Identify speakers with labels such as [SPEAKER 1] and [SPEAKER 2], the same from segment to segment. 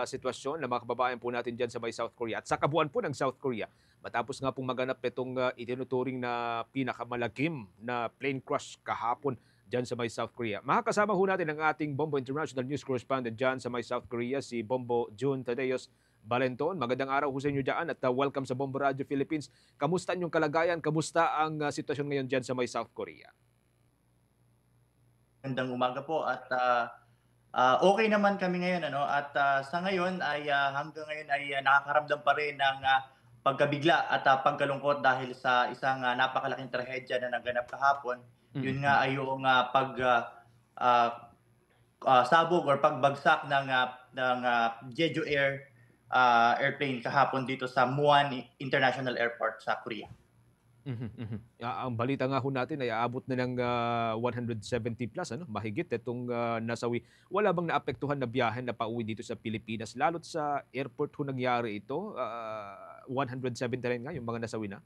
[SPEAKER 1] sitwasyon ng mga kababayan po natin dyan sa may South Korea at sa kabuuan po ng South Korea matapos nga pong maganap itong itinuturing na pinakamalagim na plane crash kahapon dyan sa may South Korea. Makakasama ho natin ang ating Bombo International News Correspondent dyan sa may South Korea, si Bombo June Tadeos Balenton. Magandang araw ho sa inyo dyan at welcome sa Bombo Radio Philippines. Kamusta ang inyong kalagayan? Kamusta ang sitwasyon ngayon dyan sa may South Korea?
[SPEAKER 2] Magandang umaga po at okay naman kami ngayon ano at sa ngayon ay hanggang ngayon ay nakakaramdam pa rin ng pagkabigla at pagkalungkot dahil sa isang napakalaking trahedya na naganap kahapon. Yun nga ay yung ah, sabog or pagbagsak ng Jeju Air airplane kahapon dito sa Muan International Airport sa Korea.
[SPEAKER 1] Ang balita nga ho natin ay aabot na ng 170 plus, ano, mahigit itong nasawi. Wala bang naapektuhan na biyahe na pauwi dito sa Pilipinas? Lalo't sa airport ho nangyari ito, 179 nga yung mga nasawi na?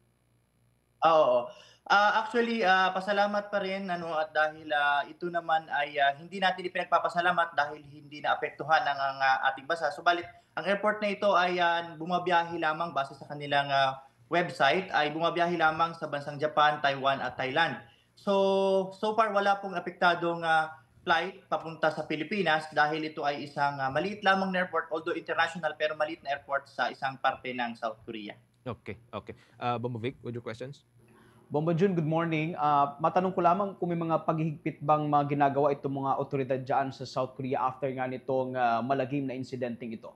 [SPEAKER 2] Oo. Actually, pasalamat pa rin ano at dahil ito naman ay hindi natin ipinagpapasalamat dahil hindi naapektuhan ng ating bansa. Subalit ang airport na ito ay bumabiyahe lamang base sa kanilang website ay bumabiyahe lamang sa bansang Japan, Taiwan at Thailand. So far wala pong apektadong flight papunta sa Pilipinas dahil ito ay isang maliit lamang na airport, although international pero maliit na airport sa isang parte ng South Korea.
[SPEAKER 1] Okay, okay. Bombo Vic, with your questions?
[SPEAKER 3] Bomba Jun, good morning. Matanong ko lamang kung may mga paghihigpit bang mga ginagawa itong mga otoridad dyan sa South Korea after nga nitong malagim na insidenteng ito.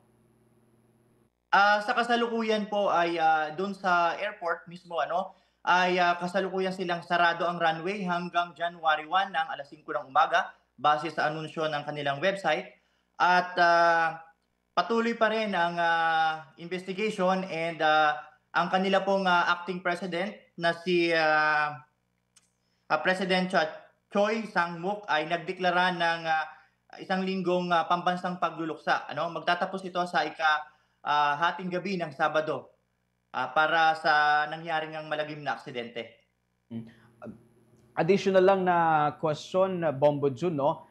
[SPEAKER 2] Sa kasalukuyan po ay doon sa airport mismo ano ay kasalukuyan silang sarado ang runway hanggang January 1 ng alas 5 ng umaga base sa anunsyo ng kanilang website at patuloy pa rin ang investigation and ang kanila pong acting president na si President Choi Sang-muk ay nagdeklara ng isang linggong pambansang pagluluksa. Ano, magtatapos ito sa hating gabi ng Sabado para sa nangyaring ang malagim na aksidente.
[SPEAKER 3] Additional lang na question, Bombo Jun, no?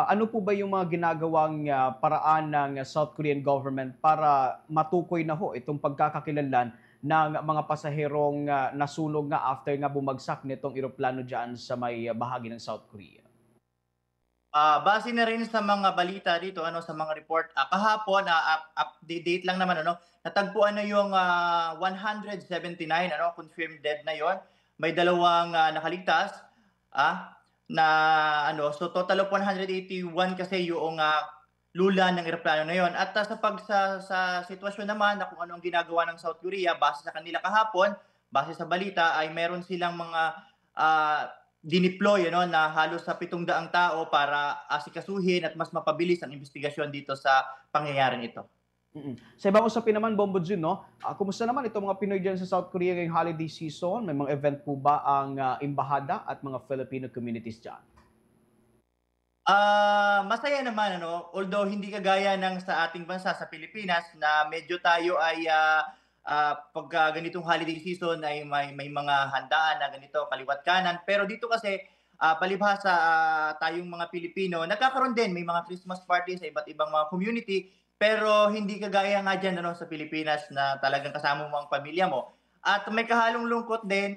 [SPEAKER 3] Ano po ba yung mga ginagawang paraan ng South Korean government para matukoy na ho itong pagkakakilanlan ng mga pasaherong nasunog nga after nga bumagsak nitong eroplano dyan sa may bahagi ng South Korea?
[SPEAKER 2] Base na rin sa mga balita dito ano sa mga report kahapon update lang naman ano natagpuan na yung 179 ano confirmed dead na yon. May dalawang nakaligtas na ano so total of 181 kasi yung lula ng eroplano na yon. At sa sitwasyon naman na kung ano ang ginagawa ng South Korea base sa kanila kahapon, base sa balita ay meron silang mga dineploy ano, na halos sa 700 tao para asikasuhin at mas mapabilis ang investigasyon dito sa pangyayaring ito.
[SPEAKER 3] Sa ibang usapin naman, Bombo Jun, no? Kumusta naman itong mga Pinoy dyan sa South Korea ngayong holiday season? May mga event po ba ang embahada at mga Filipino communities dyan?
[SPEAKER 2] Masaya naman ano, although hindi kagaya ng sa ating bansa sa Pilipinas na medyo tayo ay pagka ganitong holiday season ay may mga handaan na ganito kaliwat kanan. Pero dito kasi palibhasa tayong mga Pilipino, nagkakaroon din may mga Christmas party sa iba't ibang mga community, pero hindi kagaya nga diyan ano sa Pilipinas na talagang kasama mo ang pamilya mo. At may kahalong lungkot din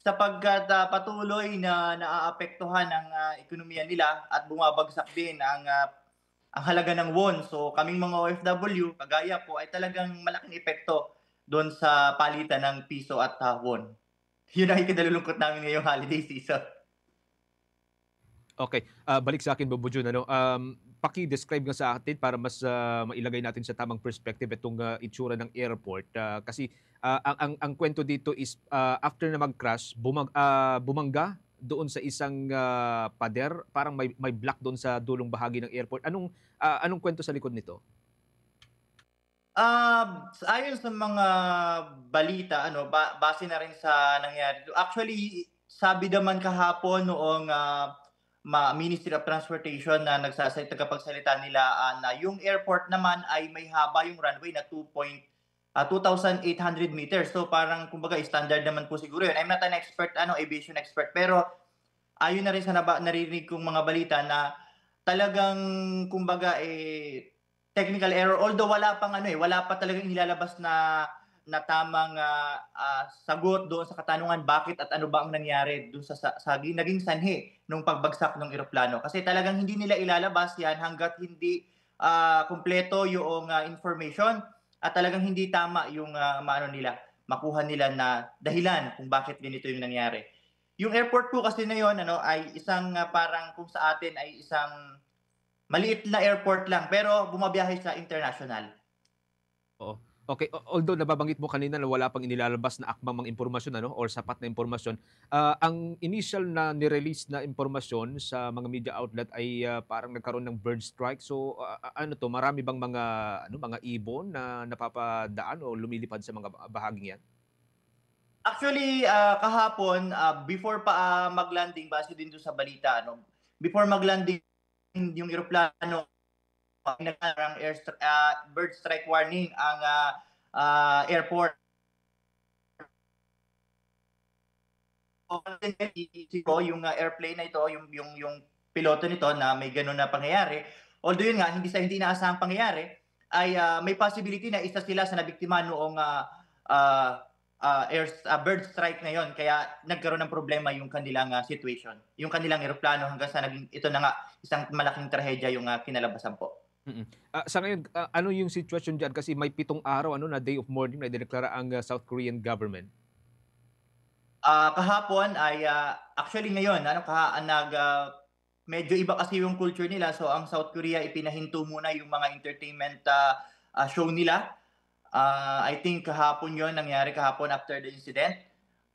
[SPEAKER 2] sapagkat patuloy na naaapektuhan ang ekonomiya nila at bumabagsak din ang halaga ng won. So kaming mga OFW, kagaya po, ay talagang malaking epekto doon sa palitan ng piso at won. Yun ang ikinalulungkot namin ngayong holiday season.
[SPEAKER 1] Okay, balik sa akin, Bombo Jun, ano, paki-describe nga sa atin para mas mailagay natin sa tamang perspective itong itsura ng airport. Kasi ang kwento dito is after na mag-crash, bumangga doon sa isang pader, parang may block doon sa dulong bahagi ng airport. Anong kwento sa likod nito?
[SPEAKER 2] Ayon sa mga balita ano, base na rin sa nangyari. Actually, sabi naman kahapon noong Ministry of Transportation na tagapagsalita nila na yung airport naman ay may haba yung runway na 2,800 meters. So parang kumbaga standard naman po siguro yun. I'm not an expert, aviation expert, pero ayon na rin sa narinig kong mga balita na talagang kumbaga technical error, although wala pa talagang inilalabas na tamang sagot doon sa katanungan bakit at ano ba ang nangyari doon sa naging sanhi nung pagbagsak ng eroplano. Kasi talagang hindi nila ilalabas 'yan hangga't hindi kumpleto yung information at talagang hindi tama yung makuha nila na dahilan kung bakit ganito yung nangyari. Yung airport po kasi na yun ay isang parang kung sa atin ay isang maliit na airport lang pero bumabiyahe sa international.
[SPEAKER 1] Oo. Okay, although nababanggit mo kanina na wala pang inilalabas na akmang mga impormasyon or sapat na impormasyon, ang initial na ni-release na impormasyon sa mga media outlet ay, parang nagkaroon ng bird strike. So, ano 'to, marami bang mga ibon na napapadaan o lumilipad sa mga bahaging 'yan?
[SPEAKER 2] Actually, kahapon, before pa mag-landing base din do'n sa balita before mag-landing yung eroplano ay nagkaroon ng bird strike warning ang airport. Ko yung airplane na ito, yung piloto nito na may gano'n na pangyayari. Although yun nga, hindi inaasahang pangyayari, ay may possibility na isa sila sa nabiktima noong bird strike na yon. Kaya nagkaroon ng problema yung kanilang situation, yung kanilang eroplano hanggang sa naging ito na nga isang malaking trahedya yung kinalabasan po.
[SPEAKER 1] Sa ngayon, ano yung sitwasyon diyan kasi may 7 araw na day of mourning na idineklara ang, South Korean government?
[SPEAKER 2] Kahapon ay actually ngayon medyo iba kasi yung culture nila. So ang South Korea ipinahinto muna yung mga entertainment show nila. I think kahapon yon nangyari kahapon after the incident.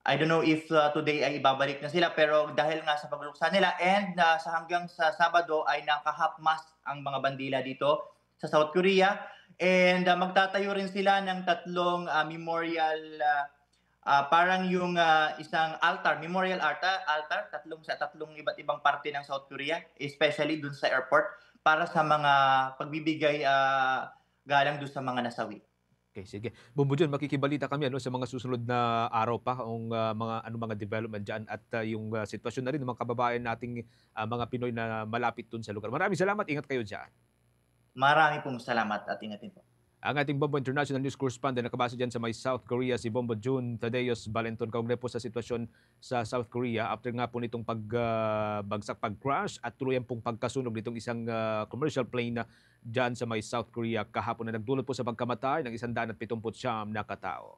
[SPEAKER 2] I don't know if today ay ibabalik na sila pero dahil nga sa pagluksa nila and hanggang sa Sabado ay naka-half mast ang mga bandila dito sa South Korea and magtatayo rin sila ng tatlong memorial parang yung isang memorial altar sa tatlong iba't ibang parte ng South Korea, especially dun sa airport para sa mga pagbibigay galang dun sa mga nasawi.
[SPEAKER 1] Okay, sige. Bumbu diyan makikibalita kami sa mga susunod na araw pa kung, mga development diyan at, yung, sitwasyon na rin ng mga kababayan nating, mga Pinoy na malapit dun sa lugar. Maraming salamat, ingat kayo diyan.
[SPEAKER 2] Marami pong salamat at ingatin po.
[SPEAKER 1] Ang ating Bombo International News Correspondent nakabase dyan sa may South Korea, si Bombo June Tadeos Valenton. Kaugnay po sa sitwasyon sa South Korea after nga po nitong pag-crash at tuluyan pong pagkasunog nitong isang commercial plane na dyan sa may South Korea kahapon na nagdulot po sa pagkamatay ng 179 na katao.